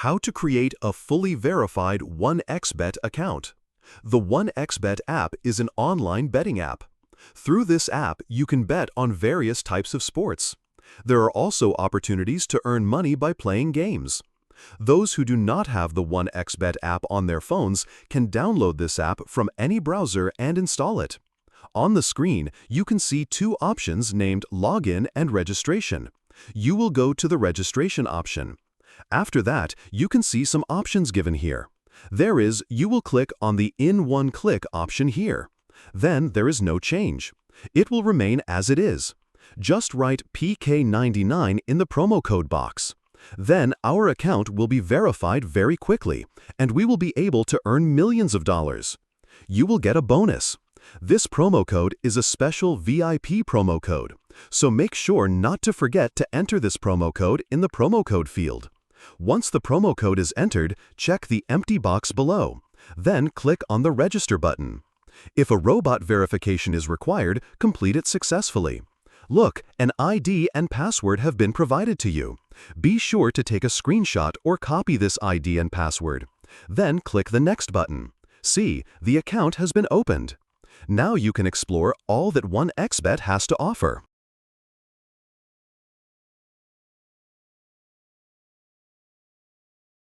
How to create a fully verified 1xBet account. The 1xBet app is an online betting app. Through this app, you can bet on various types of sports. There are also opportunities to earn money by playing games. Those who do not have the 1xBet app on their phones can download this app from any browser and install it. On the screen, you can see two options named Login and Registration. You will go to the registration option. After that, you can see some options given here. You will click on the In One Click option here. Then there is no change. It will remain as it is. Just write PK99 in the promo code box. Then our account will be verified very quickly, and we will be able to earn millions of dollars. You will get a bonus. This promo code is a special VIP promo code, so make sure not to forget to enter this promo code in the promo code field. Once the promo code is entered, check the empty box below. Then click on the Register button. If a robot verification is required, complete it successfully. Look, an ID and password have been provided to you. Be sure to take a screenshot or copy this ID and password. Then click the Next button. See, the account has been opened. Now you can explore all that 1xBet has to offer.